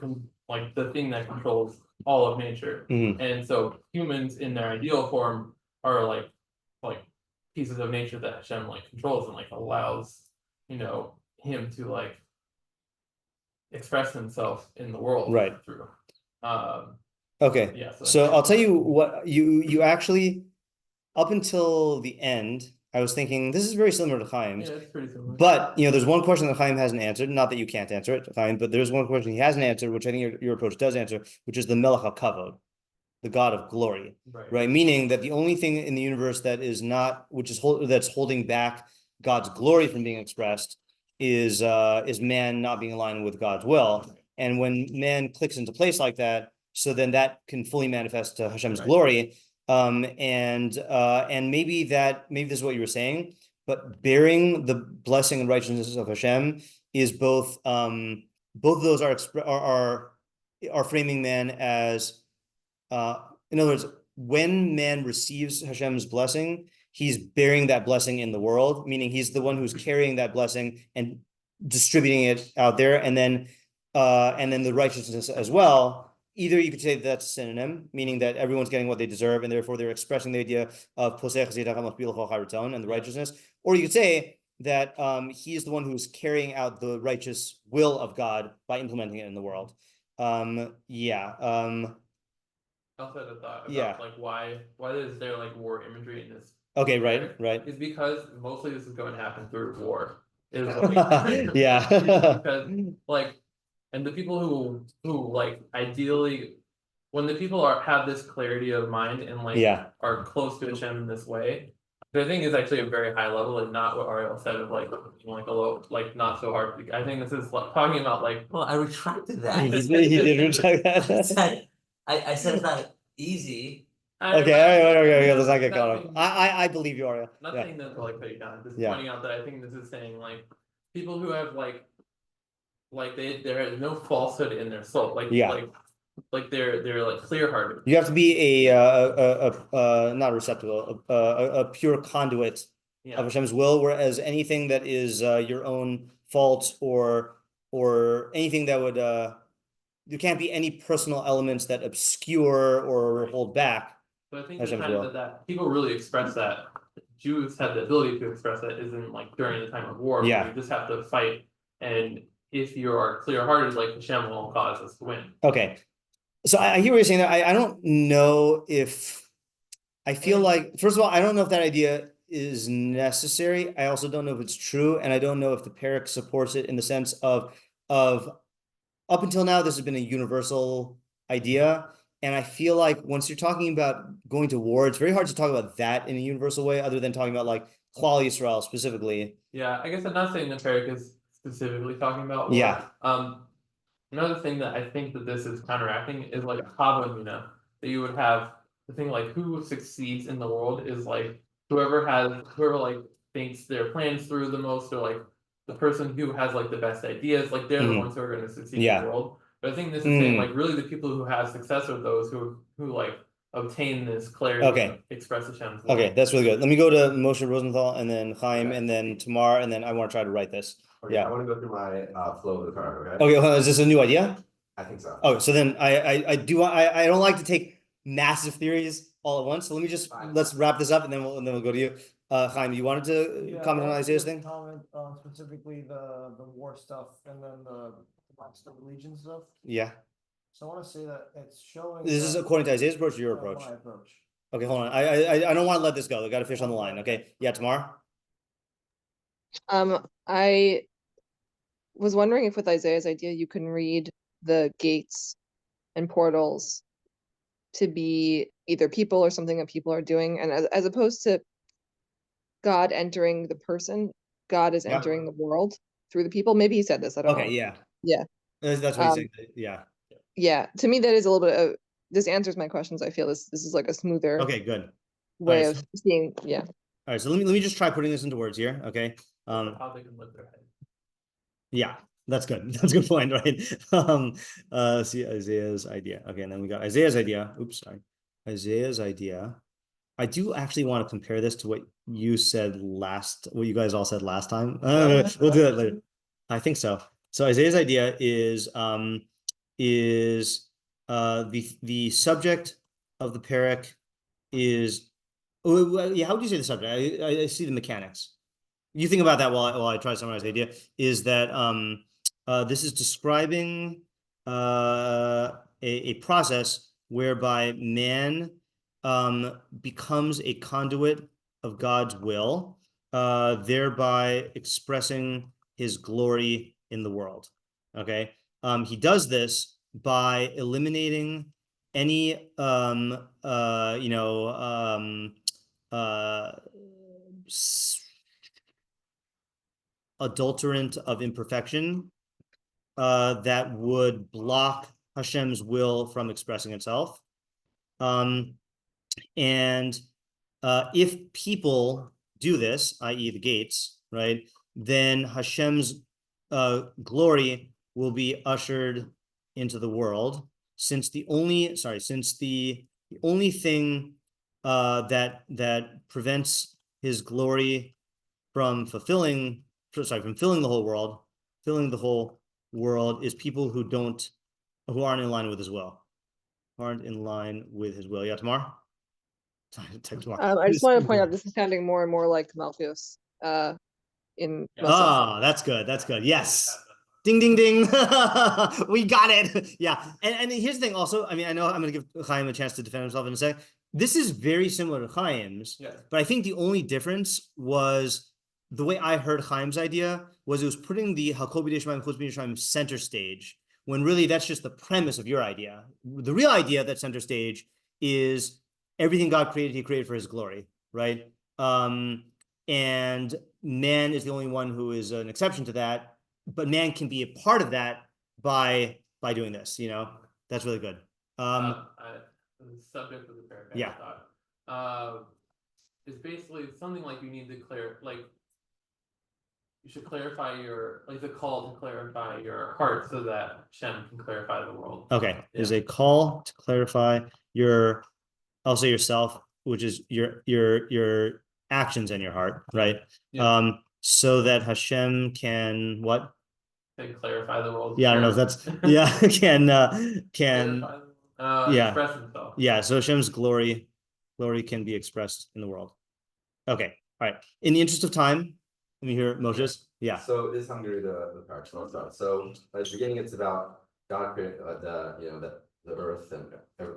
thing that controls all of nature. And so humans in their ideal form are like pieces of nature that Hashem like controls and like allows, you know, him to like express himself in the world through. Okay. Yeah. So I'll tell you what you actually, up until the end, I was thinking this is very similar to Chaim's. Yeah, it's pretty similar. But you know, there's one question that Chaim hasn't answered. Not that you can't answer it, Chaim, but there's one question he hasn't answered, which I think your approach does answer, which is the Melech HaKavod, the God of glory, right? Meaning that the only thing in the universe that is not, that's holding back God's glory from being expressed is man not being aligned with God's will. And when man clicks into place like that, so then that can fully manifest to Hashem's glory. And maybe this is what you were saying, but bearing the blessing and righteousness of Hashem is both of those are framing man as, in other words, when man receives Hashem's blessing, he's bearing that blessing in the world, meaning he's the one who's carrying that blessing and distributing it out there, and then the righteousness as well. Either you could say that's a synonym, meaning that everyone's getting what they deserve, and therefore they're expressing the idea of posech and the righteousness, or you could say that he's the one who's carrying out the righteous will of God by implementing it in the world. Also had a thought about like why is there like war imagery in this? Okay, right. Is because mostly this is going to happen through war. Is because like, and the people who like ideally, when the people have this clarity of mind and like are close to Hashem in this way, which I think is actually a very high level and not what Ariel said of like a low, like not so hard. I think this is like talking about like. Well, I retracted that. he did retract that. I said it's not easy. Okay, let's not get caught up. I believe you, Ariel. Not saying that to like put you down, just pointing out that I think this is saying like people who have like there is no falsehood in their soul, like they're like clear-hearted. You have to be a not receptacle, a pure conduit of Hashem's will, whereas anything that is your own fault or anything that would there can't be any personal elements that obscure or hold back. But I think the time that people really express that, Jews have the ability to express that, isn't like during the time of war. You just have to fight, and if you are clear-hearted, like Hashem will cause us to win. Okay, so I hear what you're saying there. I don't know if I feel like, first of all, I don't know if that idea is necessary. I also don't know if it's true, and I don't know if the perek supports it in the sense of up until now, this has been a universal idea. And I feel like once you're talking about going to war, it's very hard to talk about that in a universal way, other than talking about like Klal Yisrael specifically. Yeah, I guess I'm not saying the perek is specifically talking about war. Another thing that I think that this is counteracting is like Havamina, that you would have the thing like who succeeds in the world is like whoever like thinks their plans through the most, or like the person who has like the best ideas, like they're the ones who are going to succeed in the world. But I think this is saying like really the people who have success are those who like obtain this clarity, express Hashem's will. Okay, that's really good. Let me go to Moshe Rosenthal and then Chaim and then Tamar, and then I want to try to write this. Okay, I want to go through my flow of the card. Okay, well, is this a new idea? I think so. Oh, so then I don't like to take massive theories all at once. So let me let's wrap this up and then we'll go to you. Chaim, you wanted to comment on Isaiah's thing? Comment specifically the war stuff and then the religion stuff. Yeah. So I want to say that it's showing. This is according to Isaiah's approach or your approach? My approach. Okay, hold on. I don't want to let this go. I got a fish on the line. Okay. Yeah, Tamar? I was wondering if with Isaiah's idea you can read the gates and portals to be either people or something that people are doing, and as opposed to God entering the person, God is Yeah. entering the world through the people. Maybe he said this. I don't know. Okay, yeah. Yeah. That's what he's saying. Yeah. Yeah. To me, that is a little bit of, this answers my questions. I feel this is like a smoother Okay, good. way Alright, of seeing. Yeah. All right, so let me just try putting this into words here. Okay. How they can live their head. Yeah, that's good. That's a good point, right? See Isaiah's idea. Okay, and then we got Isaiah's idea. Oops, sorry. Isaiah's idea. I do actually want to compare this to what you said what you guys all said last time. We'll do that later. I think so. So Isaiah's idea is the subject of the perek is, yeah, how would you say the subject? I see the mechanics. You think about that while I try to summarize the idea, is that this is describing a process whereby man becomes a conduit of God's will, thereby expressing his glory in the world. Okay. He does this by eliminating any adulterant of imperfection that would block Hashem's will from expressing itself. And if people do this, i.e. the gates, right, then Hashem's glory will be ushered into the world, since the only thing that prevents his glory from filling the whole world is people who aren't in line with his will. Yeah, Tamar? I just wanted to point out this is sounding more and more like Malchus in Muslim. That's good. Yes. Ding, ding, ding. We got it. Yeah. And here's the thing also, I mean, I know I'm going to give Chaim a chance to defend himself in a second. This is very similar to Chaim's, but I think the only difference was the way I heard Chaim's idea was it was putting the Halkot B'nei Shemaim, Chutz B'nei Shemaim center stage, when really that's just the premise of your idea. The real idea that's center stage is everything God created, he created for his glory, right? And man is the only one who is an exception to that, but man can be a part of that by doing this, that's really good. The subject of the perek, yeah. Is basically something like you need to you should clarify the call to clarify your heart so that Shem can clarify the world. Okay, there's a call to clarify also yourself, which is your actions and your heart, right? Yeah. So that Hashem can what? Can clarify the world. Yeah, I don't know if that's can express himself. Yeah, so Hashem's glory can be expressed in the world. Okay, all right. In the interest of time, let me hear Moshe's. Yeah. So this is how I'm going to read the parasha stuff. So at the beginning, it's about God created the earth and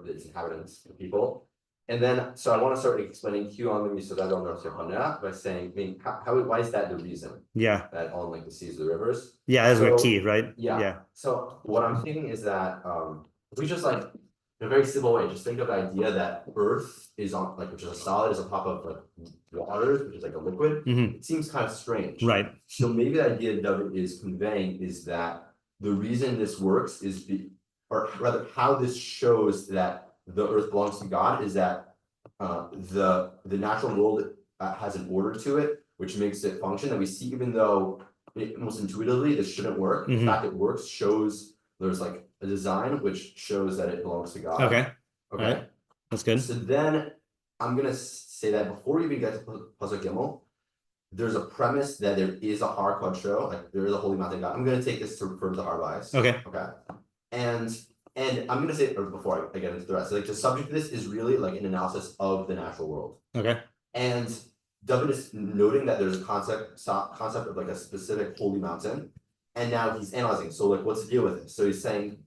its inhabitants, the people. And then, so I want to start explaining Q on the Misodat by saying, why is that the reason? Yeah. That on like the seas, the rivers. Yeah, that's a key, right? Yeah. So what I'm thinking is that if we just like in a very simple way, just think of the idea that Earth is on which is a solid, is on top of like water, which is like a liquid. It seems kind of strange, right? So maybe the idea David is conveying is that the reason this works is or rather how this shows that the earth belongs to God is that the natural world has an order to it, which makes it function. And we see, even though almost intuitively this shouldn't work, the fact it works shows there's like a design which shows that it belongs to God. Okay. Right. That's good. So then I'm gonna say that before we even get to Pasuk Gimel, there's a premise that there is a Har Kodsho, like there is a holy mountain God. I'm gonna take this to refer to the Har Bias. Okay. And I'm gonna say, or before I get into the rest, like the subject of this is really like an analysis of the natural world. Okay. And David is noting that there's a concept of like a specific holy mountain, and now he's analyzing. So like, what's the deal with it? So he's saying,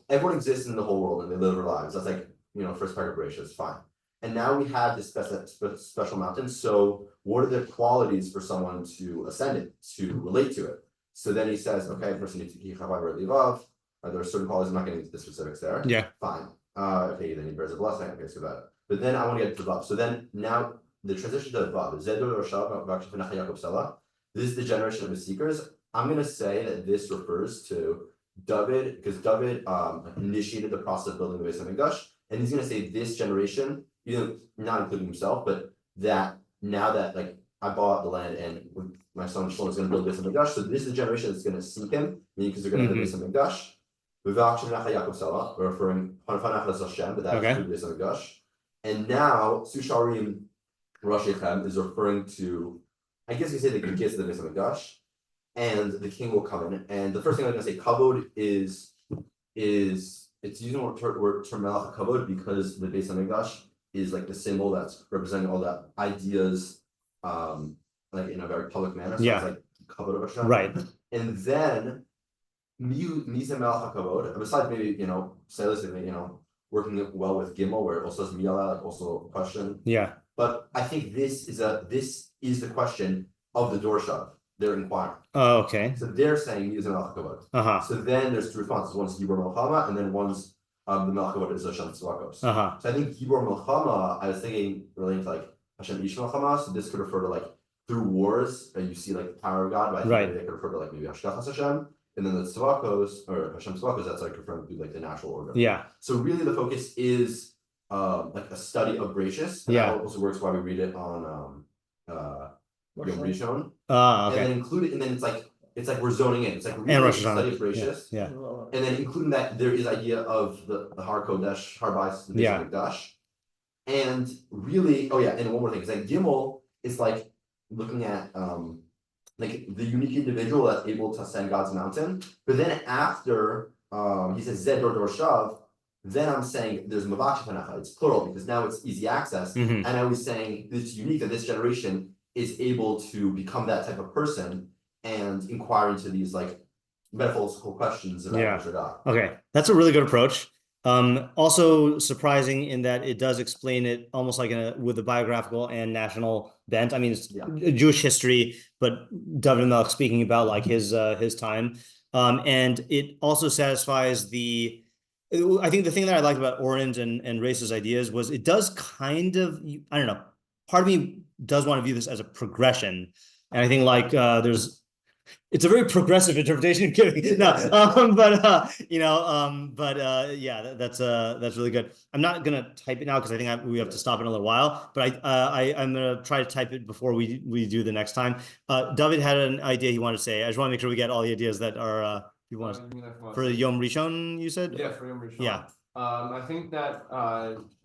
everyone exists in the whole world and they live their lives. That's like, first paragraph ratio is fine. And now we have this special mountain. So what are the qualities for someone to ascend it, to relate to it? So then he says, okay, a person needs to keep above. There are certain qualities. I'm not getting into the specifics there. Yeah. Fine. Okay, then he bears a blessing. Okay, so that. But then I want to get to Vav. So then now the transition to Vav. this is the generation of the seekers. I'm gonna say that this refers to David, because David initiated the process of building the Beis Hamikdash, and he's gonna say this generation, not including himself, but that now that like I bought the land and my son Shel is gonna build Beis Hamikdash, so this is the generation that's gonna seek him, because they're gonna have the Beis Hamikdash. We're referring Hashem, but that's the Beis Hamikdash. And now Susharim Rashichem is referring to, I guess you say the gifts of the Beis Hamikdash, and the king will come in. And the first thing I'm gonna say, kavod is it's using the term melech kavod because the Beis Hamikdash is like the symbol that's representing all the ideas, like in a very public manner. So it's like kavod of Hashem. Right. And then Misa melech kavod, besides maybe stylistically, working well with Gimel, where it also says Miala, like also a question. Yeah. But I think this is the question of the dorshav. They're inquiring. Oh, okay. So they're saying using melech kavod. So then there's two responses. One's Gibor Melchama, and then one's the melech kavod is Hashem Tzvakos. So I think Gibor Melchama, I was thinking relating to like Hashem Ish Melchama. So this could refer to like through wars, and you see like the power of God. But I think maybe they could refer to like maybe Hashgachas Hashem. And then the Tzvakos, or Hashem Tzvakos, that's like referring to like the natural order. Yeah. So really the focus is like a study of gracious. And that also works why we read it on Yom Rishon. Okay. And then include it, and then it's like we're zoning in. It's like really a study of gracious. Yeah. And then including that there is idea of the Har Kodesh, Har Bais, the Beis Hamikdash. And really, and one more thing, is that Gimel is like looking at like the unique individual that's able to ascend God's mountain. But then after he says Zed Dor Shav, then I'm saying there's Mavach Shepanacha, it's plural because now it's easy access. And I was saying it's unique that this generation is able to become that type of person and inquire into these like metaphysical questions about God. Okay, that's a really good approach. Also surprising in that it does explain it almost like with a biographical and national bent. I mean, it's Jewish history, but David Melech speaking about like his time. And it also satisfies I think the thing that I liked about Oren's and Race's ideas was it does kind of, I don't know, part of me does want to view this as a progression. And I think like it's a very progressive interpretation of giving. That's really good. I'm not gonna type it now because I think we have to stop in a little while, but I'm gonna try to type it before we do the next time. David had an idea he wanted to say. I just want to make sure we get all the ideas that are you want for Yom Rishon, you said? Yeah, for Yom Rishon. Yeah. I think that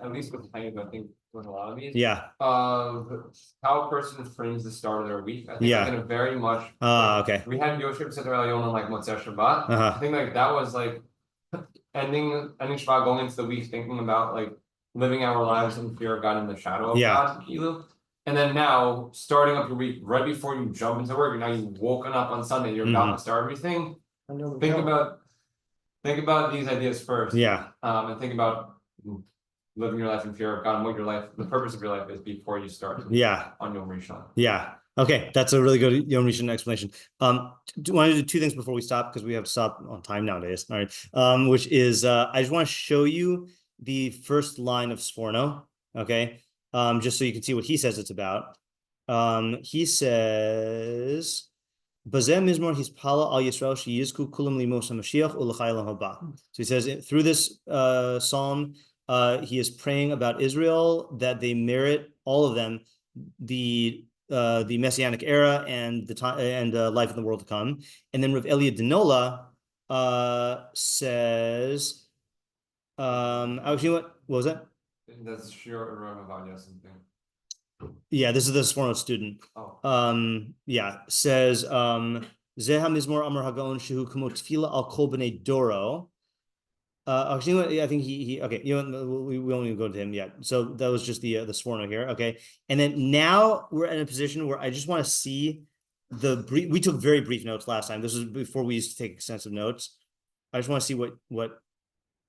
at least with Tanya, I think with a lot of these, of how a person frames the start of their week. I think it's gonna very much. Okay. We had Yoshib Sefer Elyon on like Motzei Shabbat. I think like that was like ending Shabbat, going into the week, thinking about like living our lives in fear of God in the shadow of God. And then now starting up your week right before you jump into work. Now you've woken up on Sunday. You're about to start everything. Think about these ideas first. And think about living your life in fear of God and what the purpose of your life is before you start on Yom Rishon. Okay, that's a really good Yom Rishon explanation. Want to do two things before we stop because we have to stop on time nowadays. All right, which is I just want to show you the first line of Sforno. Okay, just so you can see what he says it's about. He says. So he says through this psalm, he is praying about Israel that they merit, all of them, the messianic era and the time and life in the world to come. And then Rav Elia di Nola says, actually, what was that? That's Shir or something. Yeah, this is the Sforno student. Says Zeha Mizmor Amar Hagaon Shehu Kamo Tefila Al Kol B'nei Doro. Actually, I think he okay. We won't even go to him yet. So that was just the Sforno here. Okay, and then now we're in a position where I just want to see we took very brief notes last time. This was before we used to take extensive notes. I just want to see what.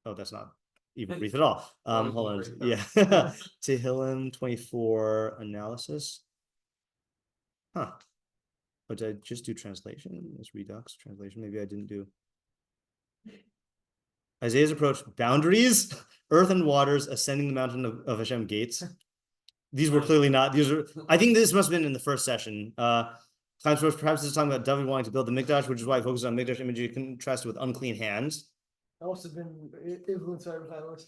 Oh, that's not even brief at all. Hold on. Tehilim 24 analysis. But did I just do translation? This REDUX translation. Maybe I didn't do. Isaiah's approach, boundaries, earth and waters, ascending the mountain of Hashem gates. These were clearly not, I think this must have been in the first session. Perhaps this is talking about David wanting to build the Mikdash, which is why it focuses on Mikdash imagery contrasted with unclean hands. I must have been influenced by refinement.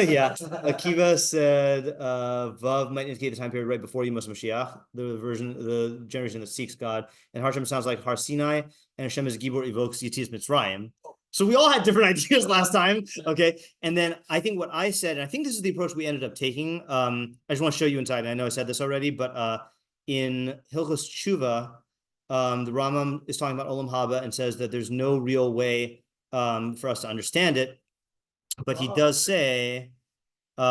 Yeah, Akiva said Vav might indicate the time period right before Yemos Mashiach, the generation that seeks God. And Hashem sounds like Har Sinai, and Hashem is Gibor evokes Yetzias Mitzrayim. So we all had different ideas last time, okay? And then I think what I said, and I think this is the approach we ended up taking. I just want to show you inside, and I know I said this already, but in Hilchos Tשוba, the Rambam is talking about Olam Haba and says that there's no real way for us to understand it, but he does say, he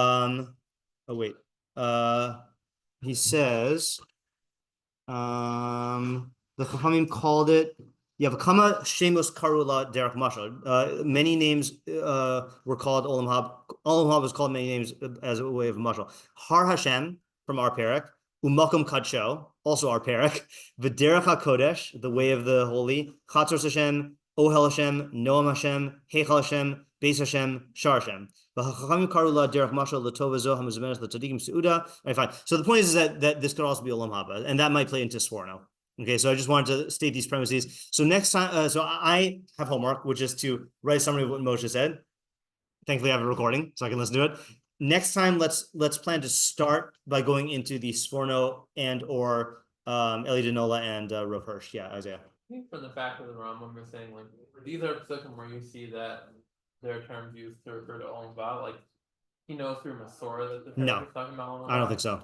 says, the Chachamim called it, Kama Shemos Karula Derech Mashal. Many names were called Olam Haba. Olam Haba was called many names as a way of mashal. Har Hashem from our perek, Umakom Kadsho, also our perek, V'derech HaKodesh, the way of the holy, Chatzos Hashem, Ohel Hashem, Noam Hashem, Heichal Hashem, Beis Hashem, Shar Hashem. V'chachamim karula derech mashal l'tova zo hamizumenes l'tzadikim seuda. Right, fine. So the point is that this could also be Olam Haba, and that might play into Sforno. Okay, so I just wanted to state these premises. So next time, so I have homework, which is to write a summary of what Moshe said. Thankfully, I have a recording, so I can listen to it. Next time, let's plan to start by going into the Sforno and or Elia di Nola and Rav Hirsch. Yeah, Isaiah. I think from the fact of the Rambam, we're saying like these are psukim where you see that there are terms used to refer to Olam Haba. Like he knows through Masorah that the perek is talking about Olam Haba. I don't think so.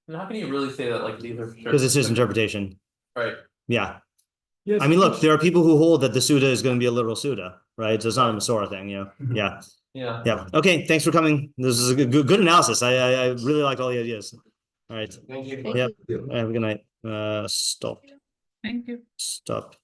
And how can you really say that like these are because it's his interpretation, right? Yeah. Yes, I mean, look, there are people who hold that the Suda is going to be a literal Suda, right? So it's not a Masorah thing, you know? Yeah. Okay, thanks for coming. This is a good analysis. I really liked all the ideas. All right. Thank you. Yep. Have a good night. Stop. Thank you. Stop.